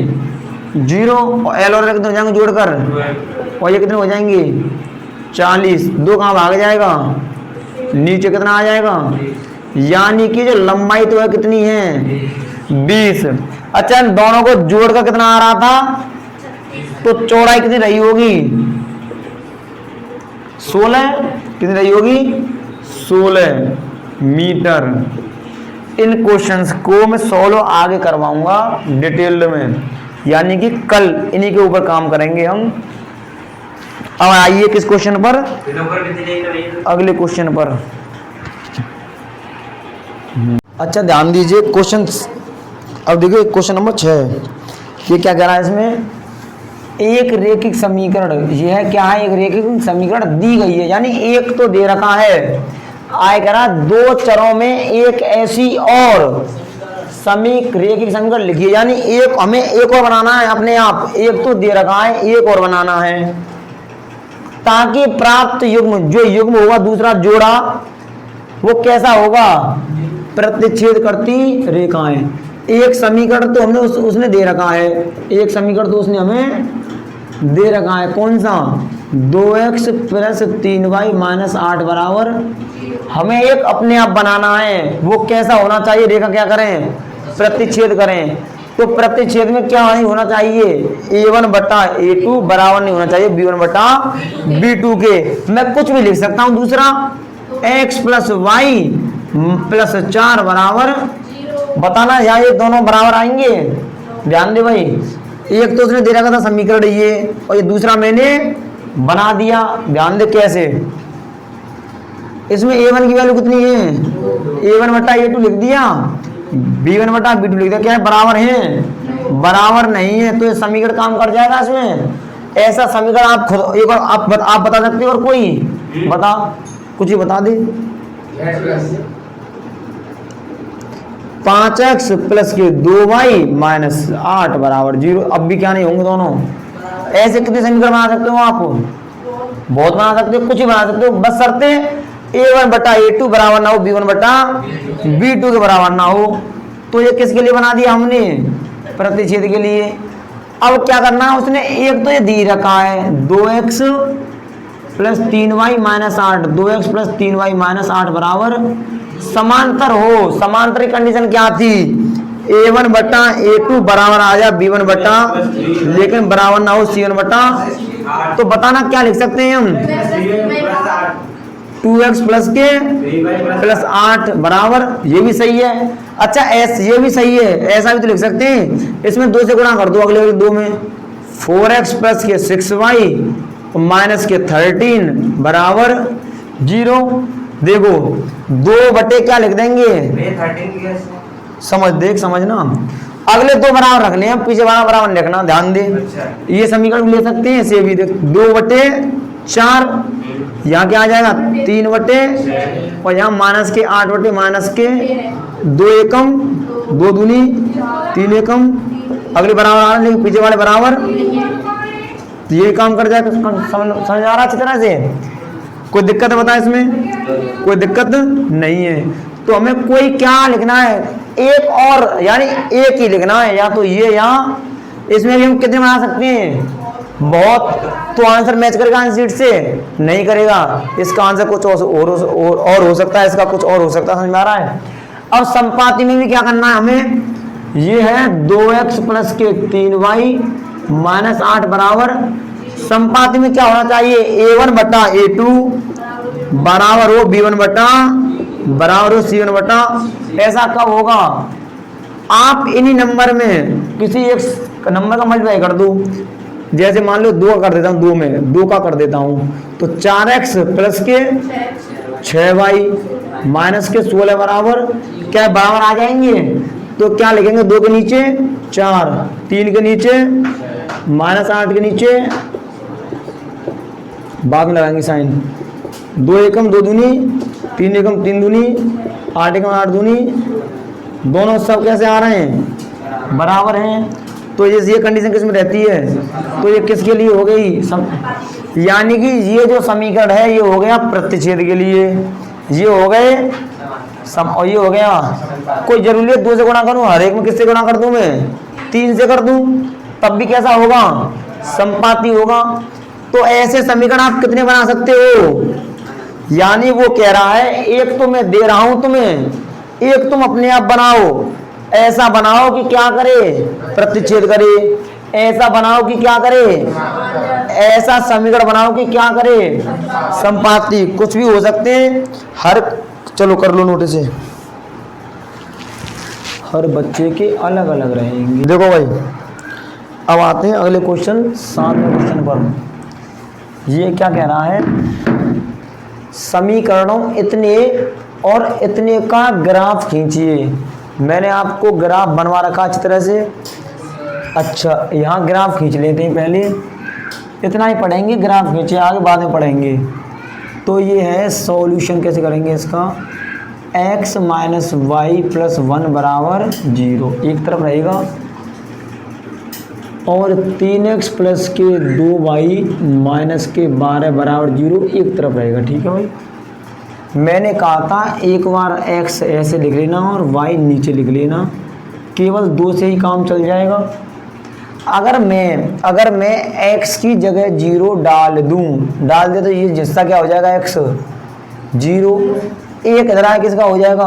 0, और L और कितने हो जाएंगे जोड़कर, और ये कितने हो जाएंगे 40। 2 कहाँ भाग जाएगा, नीचे कितना आ जाएगा, यानी कि जो लंबाई तो है कितनी है 20। अच्छा इन दोनों को जोड़ कर कितना आ रहा था, तो चौड़ाई कितनी रही होगी 16, कितनी रही होगी 16 मीटर। इन क्वेश्चंस को मैं 16 आगे करवाऊंगा डिटेल्ड में, यानी कि कल इन्हीं के ऊपर काम करेंगे हम। अब आइए किस क्वेश्चन पर, अगले क्वेश्चन पर। अच्छा ध्यान दीजिए क्वेश्चन, अब देखिए क्वेश्चन नंबर 6, ये क्या कह रहा है इसमें, एक रेखिक समीकरण, यह क्या है, एक रेखिक समीकरण दी गई है, यानी एक तो दे रखा है, आए कह रहा दो चरों में एक ऐसी और रेखिक समीकरण लिखिए, यानी एक हमें एक और बनाना है अपने आप, एक तो दे रखा है एक और बनाना है, ताकि प्राप्त युग्म, जो युग्म होगा दूसरा जोड़ा, वो कैसा होगा, प्रतिच्छेद करती रेखाएं। एक समीकरण तो हमने उसने दे रखा है, एक समीकरण तो उसने हमें दे रखा है, कौन सा 2x + 3y - 8 बराबर, हमें एक अपने आप बनाना है, वो कैसा होना चाहिए, रेखा क्या करें, प्रतिच्छेद करें। तो प्रतिच्छेद में क्या नहीं होना चाहिए, a1/a2 बराबर नहीं होना चाहिए b1/b2 के। मैं कुछ भी लिख सकता हूं दूसरा, x + y + 4 बराबर, बताना या ये दोनों बराबर आएंगे। ध्यान दे भाई, एक तो उसने दे रखा था समीकरण ये, और ये दूसरा मैंने बना दिया। ध्यान दे कैसे, इसमें a1 की वैल्यू कितनी है, a1/a2 लिख दिया, b1/b2 लिख दिया, क्या है बराबर है, बराबर नहीं है, तो ये समीकरण काम कर जाएगा इसमें। ऐसा समीकरण आप खुद एक बार आप बता सकते हो, और कोई बता, कुछ ही बता दे। 5x + 2y - 8 बराबर 0। अब भी क्या नहीं होंगे दोनों, ऐसे कितने समीकरण बना सकते हो आप, बहुत बना सकते हो, कुछ ही बना सकते हो, बस शर्ते a1/a2 बराबर ना हो b1/b2 के बराबर ना हो। तो ये किसके लिए बना दिया हमने, प्रतिच्छेद के लिए। अब क्या करना है, उसने एक तो ये दी रखा है 2x + 3y - 8, 2x + 3y - 8 बराबर समांतर हो। समांतर की कंडीशन क्या थी, a1/a2 बराबर आ जाए b1, लेकिन बराबर ना हो c1। तो बताना क्या लिख सकते हैं हम, 2x + 8 बराबर, ये भी सही है। अच्छा ये भी सही है, ऐसा भी तो लिख सकते हैं, इसमें 2 से गुणा कर दो अगले 2 में, 4x + 6y - 13 बराबर 0। देखो 2 क्या लिख देंगे, समझना, अगले 2 बराबर रख लें, पीछे बराबर लिखना, ध्यान दे। ये समीकरण ले सकते हैं, इसे भी देख 2/4, यहाँ क्या आ जाएगा 3 और यहाँ -8 -2 एकम 2 दूनी 3 एकम, अगले बराबर आ रहा है पीछे वाले बराबर, तो ये काम कर जाए। समझ आ रहा अच्छी तरह से, कोई दिक्कत है बता, इसमें कोई दिक्कत नहीं है। तो हमें कोई क्या लिखना है, एक और, यानी एक ही लिखना है, या तो ये, या इसमें भी हम कितने बना सकते हैं, बहुत। तो आंसर मैच करेगा आंसर शीट से, नहीं करेगा, इसका आंसर कुछ और हो सकता है, इसका कुछ और हो सकता है। समझ में आ रहा है। अब संपाती में भी क्या करना है हमें, ये है 2x + 3y - 8 बराबर, संपाती में क्या होना चाहिए, a1/a2 बराबर हो b1 बराबर हो c1। ऐसा कब होगा, आप इन्हीं नंबर में किसी एक नंबर का मल्टीप्लाई कर दो, जैसे मान लो 2 का कर देता हूँ, 2 में 2 का कर देता हूँ, तो 4x + 6y - 16 बराबर क्या बराबर आ जाएंगे। तो क्या लिखेंगे, 2 के नीचे 4, 3 के नीचे -8 के नीचे, बाद में लगाएंगे साइन, 2 एकम 2 दूनी 3 एकम 3 दूनी 8 एकम 8 दूनी, दोनों सब कैसे आ रहे हैं, बराबर हैं। तो ये कंडीशन किस में रहती है, तो ये किसके लिए हो गई, यानी कि ये जो समीकरण है ये हो गया प्रतिच्छेद के लिए, ये हो गए और ये हो गया। कोई जरूरी है 2 से गुणा करूं, हर एक में किससे गुणा कर दूं, मैं 3 से कर दूं, तब भी कैसा होगा, संपाती होगा। तो ऐसे समीकरण आप कितने बना सकते हो, यानी वो कह रहा है एक तो मैं दे रहा हूं तुम्हें, एक तुम अपने आप बनाओ। ऐसा बनाओ कि क्या करे, प्रतिच्छेद करे। ऐसा बनाओ कि क्या करे, ऐसा समीकरण बनाओ कि क्या करे, संपाती। कुछ भी हो सकते हैं हर, चलो कर लो नोटिस से, हर बच्चे के अलग अलग रहेंगे। देखो भाई अब आते हैं अगले क्वेश्चन, 7वें क्वेश्चन पर। ये क्या कह रहा है, समीकरणों इतने और इतने का ग्राफ खींचिए। मैंने आपको ग्राफ बनवा रखा अच्छी तरह से। अच्छा यहाँ ग्राफ खींच लेते हैं, पहले इतना ही पढ़ेंगे, ग्राफ खींचे आगे बाद में पढ़ेंगे। तो ये है सॉल्यूशन, कैसे करेंगे इसका, x माइनस वाई प्लस 1 बराबर 0 एक तरफ रहेगा, और 3x प्लस के 2y माइनस के 12 बराबर 0 एक तरफ रहेगा। ठीक है भाई, मैंने कहा था एक बार x ऐसे लिख लेना और y नीचे लिख लेना, केवल 2 से ही काम चल जाएगा। अगर मैं x की जगह 0 डाल दे तो ये जिसका क्या हो जाएगा, x 0, एक इधर आए किसका हो जाएगा,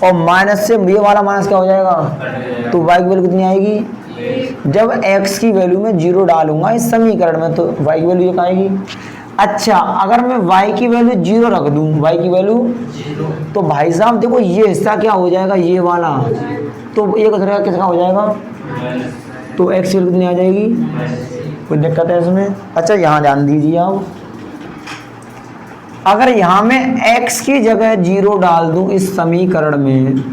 और माइनस से ये वाला माइनस क्या हो जाएगा, तो y की वैल्यू कितनी आएगी, जब x की वैल्यू में 0 डालूंगा इस समीकरण में तो y की वैल्यू एक आएगी। अच्छा अगर मैं y की वैल्यू 0 रख दूं, y की वैल्यू 0, तो भाई साहब देखो ये हिस्सा क्या हो जाएगा, ये वाला, तो एक इधर किसका हो जाएगा, तो x की वैल्यू कितनी आ जाएगी, कोई दिक्कत है इसमें। अच्छा यहाँ ध्यान दीजिए आप, अगर यहाँ मैं x की जगह 0 डाल दूं इस समीकरण में,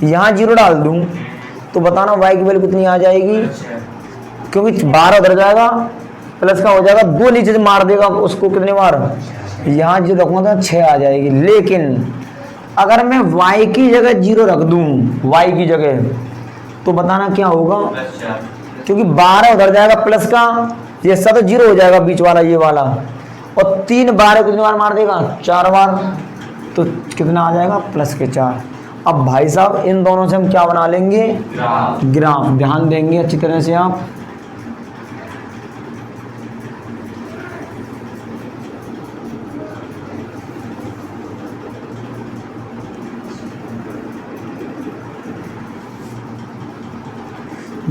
यहाँ 0 डाल दूं तो बताना y की वैल्यू कितनी आ जाएगी, क्योंकि 12 उधर जाएगा प्लस का हो जाएगा, 2 नीचे से मार देगा उसको कितने बार, यहाँ 0 रखूंगा तो 6 आ जाएगी। लेकिन अगर मैं y की जगह 0 रख दूं, y की जगह, तो बताना क्या होगा, क्योंकि 12 उधर जाएगा प्लस का, ये सब तो 0 हो जाएगा बीच वाला ये वाला, और 3 12 कितनी बार मार देगा, 4 बार, तो कितना आ जाएगा, प्लस के 4। अब भाई साहब इन दोनों से हम क्या बना लेंगे, ग्राफ। ध्यान देंगे अच्छी तरह से आप,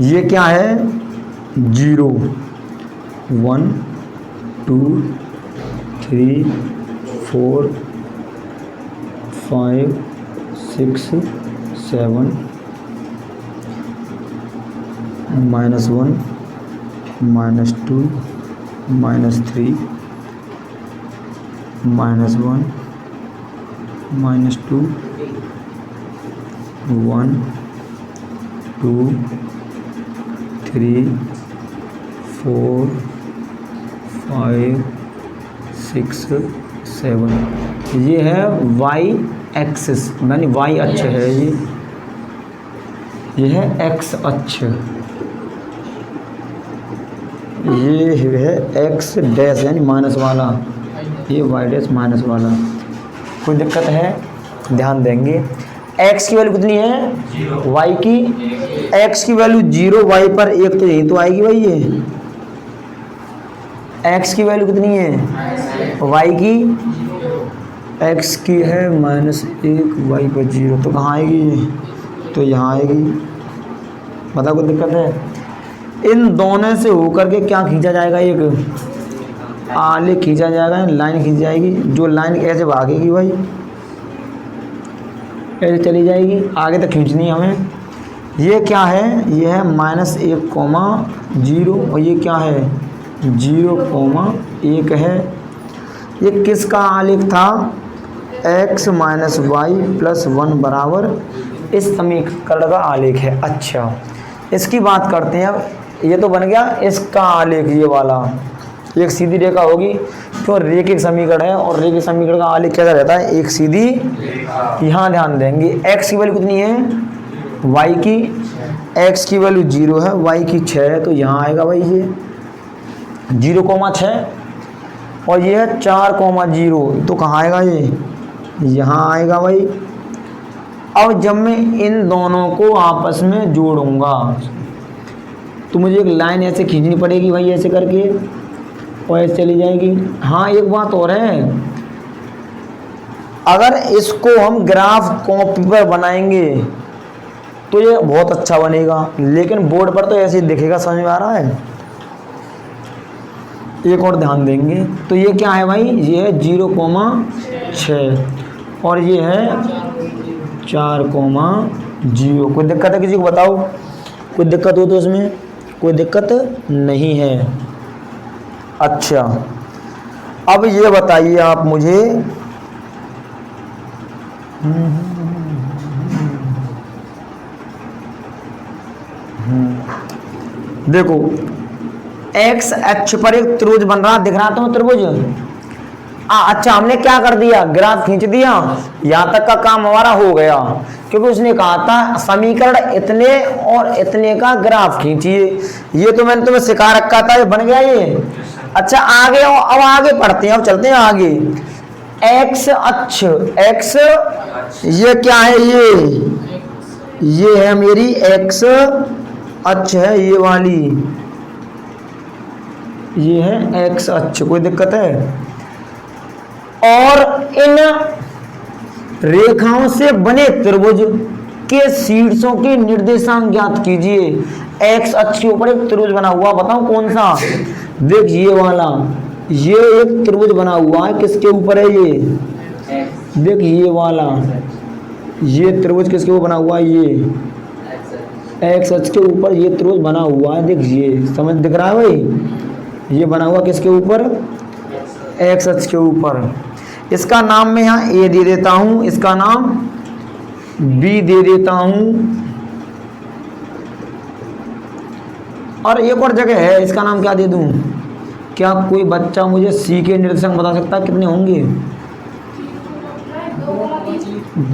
ये क्या है, 0 1 2 3 4 5 6 7 -1 -2 -3 -1 -2 1 2 3 4 5 6 7, ये है y एक्सिस, यानी y अक्ष है, ये है x अक्ष, ये है x डैश यानी माइनस वाला, ये y डैश माइनस वाला। कोई दिक्कत है, ध्यान देंगे। x की वैल्यू कितनी है, y की, x की वैल्यू 0, y पर 1 तो यही तो आएगी भाई, ये x की वैल्यू कितनी है, y की, x की है -1, y पर 0, तो कहाँ आएगी ये, तो यहाँ आएगी। बता कोई दिक्कत है। इन दोनों से होकर के क्या खींचा जाएगा, एक आलेख खींचा जाएगा, लाइन खींची जाएगी, जो लाइन ऐसे भागेगी भाई, ऐसे चली जाएगी, आगे तक खींचनी है हमें। ये क्या है, ये है -1, 0, और ये क्या है, 0, 1 है। ये किसका आलेख था, x माइनस वाई प्लस 1 बराबर इस समीकरण का आलेख है। अच्छा इसकी बात करते हैं अब। ये तो बन गया इसका आलेख, ये वाला एक सीधी रेखा होगी, तो रेखिक समीकरण है, और रेखिक समीकरण का आलेख कैसा रहता है, एक सीधी। यहाँ ध्यान देंगे, x की वैल्यू कितनी है, y की, x की वैल्यू 0 है, y की 6 है, तो यहाँ आएगा भाई ये 0,6, और ये है 4,0, तो कहाँ आएगा ये, यहाँ आएगा भाई। अब जब मैं इन दोनों को आपस में जोड़ूंगा तो मुझे एक लाइन ऐसे खींचनी पड़ेगी भाई, ऐसे करके, और ऐसे चली जाएगी। हाँ एक बात और है, अगर इसको हम ग्राफ कॉपी पर बनाएंगे तो ये बहुत अच्छा बनेगा, लेकिन बोर्ड पर तो ऐसे ही दिखेगा। समझ में आ रहा है? एक और ध्यान देंगे तो ये क्या है भाई, ये है 0,6 और ये है 4,0। कोई दिक्कत है किसी को बताओ? कोई दिक्कत हो तो उसमें? कोई दिक्कत नहीं है। अच्छा अब ये बताइए आप मुझे, देखो एक्स अक्ष पर एक त्रिभुज बन रहा, दिख रहा तुम्हें त्रिभुज? अच्छा हमने क्या कर दिया, ग्राफ खींच दिया। यहां तक का काम हमारा हो गया, क्योंकि उसने कहा था समीकरण इतने और इतने का ग्राफ खींचिए। ये तो मैंने तुम्हें सिखा रखा था, ये बन गया ये। अच्छा आगे अब आगे पढ़ते हैं, अब चलते हैं आगे। एक्स अक्ष, एक्स ये क्या है, ये है मेरी एक्स अक्ष है, ये वाली ये है एक्स अक्ष। कोई दिक्कत है? और इन रेखाओं से बने त्रिभुज के शीर्षों के निर्देशांक ज्ञात कीजिए। एक्स अक्ष के ऊपर एक त्रिभुज बना हुआ, बताओ कौन सा? देख ये वाला, ये एक त्रिभुज बना हुआ है, किसके ऊपर है ये? देख ये वाला, ये त्रिभुज किसके ऊपर बना हुआ है? ये एक्स अक्ष के ऊपर ये त्रिभुज बना हुआ है। देख ये समझ दिख रहा है भाई? ये बना हुआ किसके ऊपर? एक्स अक्ष के ऊपर। इसका नाम मैं यहाँ ए दे देता हूँ, इसका नाम बी दे देता हूँ, और एक और जगह है, इसका नाम क्या दे दूँ? क्या कोई बच्चा मुझे सी के निर्देशांक बता सकता है कितने होंगे?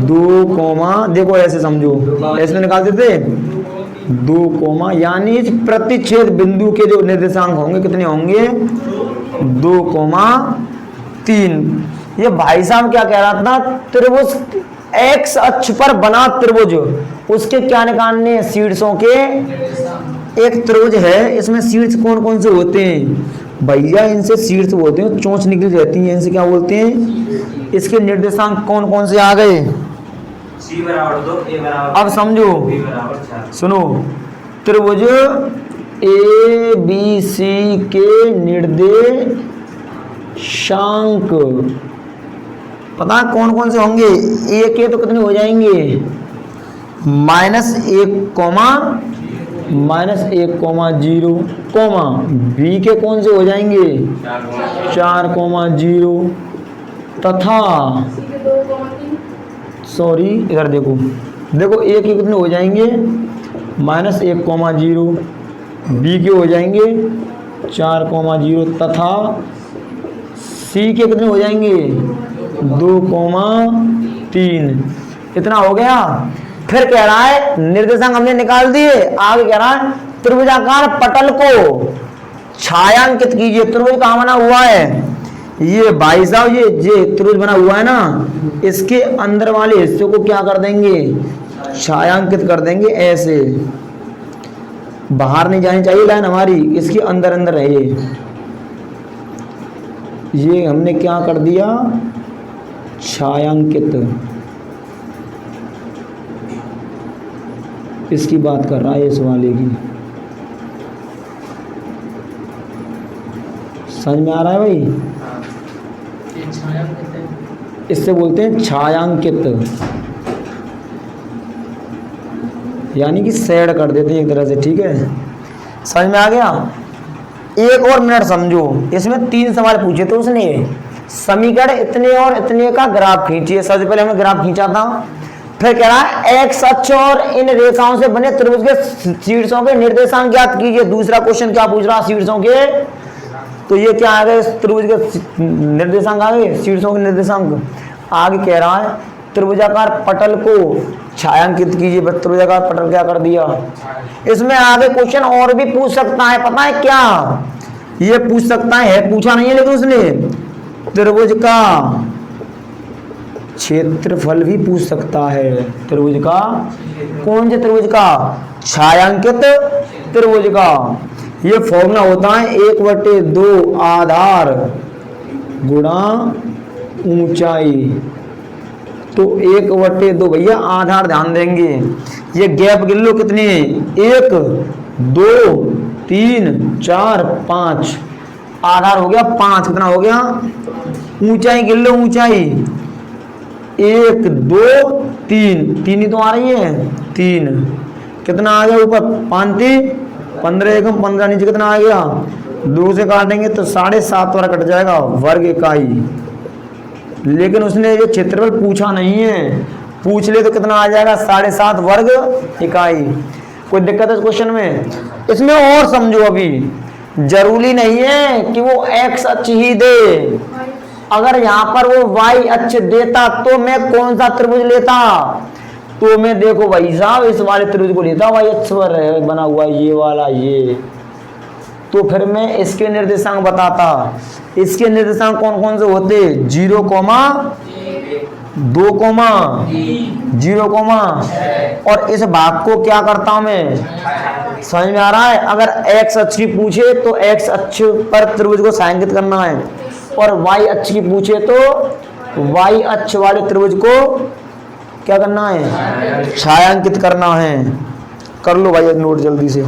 2, देखो ऐसे समझो, ऐसे निकाल देते 2, यानी प्रतिच्छेद बिंदु के जो निर्देशांक होंगे कितने होंगे? 2,3। ये भाई साहब क्या कह रहा था, त्रिभुज एक्स अक्ष पर बना त्रिभुज, उसके क्या निकालने? शीर्षों के। एक त्रिभुज है, इसमें शीर्ष कौन कौन से होते हैं भैया? इनसे शीर्ष बोलते हैं, चोंच निकली रहती है, इनसे क्या बोलते हैं? इसके निर्देशांक कौन कौन से आ गए? C बराबर 2, A बराबर, अब समझो, B बराबर 4। सुनो, त्रिभुज ए बी सी के निर्देशांक पता है कौन कौन से होंगे? ए के तो कितने हो जाएंगे? -1,0, बी के कौन से हो जाएंगे? 4,0 तथा सॉरी इधर देखो, देखो ए के कितने हो जाएंगे? -1,0, बी के हो जाएंगे 4,0 तथा सी के कितने हो जाएंगे? 2,3। इतना हो गया। फिर कह रहा है निर्देशांक हमने निकाल दिए, आगे कह रहा है त्रिभुजाकार पटल को छायांकित कीजिए। त्रिभुज कहाँ बना हुआ है? ये भाई साहब ये त्रिभुज बना हुआ है ना, इसके अंदर वाले हिस्से को क्या कर देंगे? छायांकित कर देंगे। ऐसे बाहर नहीं जानी चाहिए लाइन हमारी, इसके अंदर अंदर रहे। ये हमने क्या कर दिया? छायांकित। इसकी बात कर रहा है इस वाले की। समझ में आ रहा है भाई? इससे बोलते हैं छायांकित, यानी कि शेड कर देते हैं एक तरह से। ठीक है, समझ में आ गया? एक और मिनट समझो, इसमें 3 सवाल पूछे थे उसने। समीकरण इतने और इतने का ग्राफ खींचिए। सबसे पहले हमने ग्राफ खींचा था, फिर कह रहा है एक्स अक्ष और इन रेखाओं से बने त्रिभुज के शीर्षों के निर्देशांक ज्ञात कीजिए। दूसरा क्वेश्चन क्या पूछ रहा? शीर्षों के। तो ये क्या आ गए? त्रिभुज के निर्देशांक आ गए, शीर्षों के निर्देशांक। आगे कह रहा है त्रिभुजाकार पटल को छायांकित कीजिए। त्रिभुजाकार पटल क्या कर दिया? इसमें आगे क्वेश्चन और भी पूछ सकता है, पता है क्या? ये पूछ सकता है, पूछा नहीं है लेकिन उसने त्रिभुज का क्षेत्रफल भी पूछ सकता है। त्रिभुज का कौन से त्रिभुज का? छायांकित त्रिभुज का। ये फॉर्मूला होता है 1/2 आधार गुणा ऊंचाई। तो 1/2 भैया आधार ध्यान देंगे, ये गैप गिन लो कितनी है, 1 2 3 4 5, आधार हो गया 5, कितना हो गया, ऊंचाई गिन लो, ऊंचाई 1 2 3, 3 ही तो आ रही है, 3 कितना आ गया ऊपर 5 15, 1 15, नीचे कितना आ गया, 2 से काटेंगे तो 7.5 वाला कट जाएगा, वर्ग इकाई। लेकिन उसने ये क्षेत्रफल पूछा नहीं है, पूछ ले तो कितना आ जाएगा 7.5 वर्ग इकाई। कोई दिक्कत है इस क्वेश्चन में? इसमें और समझो, अभी जरूरी नहीं है कि वो एक्स अक्ष ही दे, अगर यहाँ पर वो वाई अक्ष देता तो मैं कौन सा त्रिभुज लेता, तो मैं देखो भाई साहब इस वाले त्रिभुज को लेता, वाई अक्ष पर बना हुआ ये वाला, ये तो फिर मैं इसके निर्देशांक बताता। इसके निर्देशांक कौन कौन से होते, 0, 2, 0, और इस भाग को क्या करता हूं मैं, समझ में आ रहा है? अगर एक्स अक्ष की पूछे तो एक्स अक्ष पर त्रिभुज को छायांकित करना है, और वाई अक्ष की पूछे तो वाई अक्ष वाले त्रिभुज को क्या करना है, छायांकित करना है। कर लो भाई नोट जल्दी से।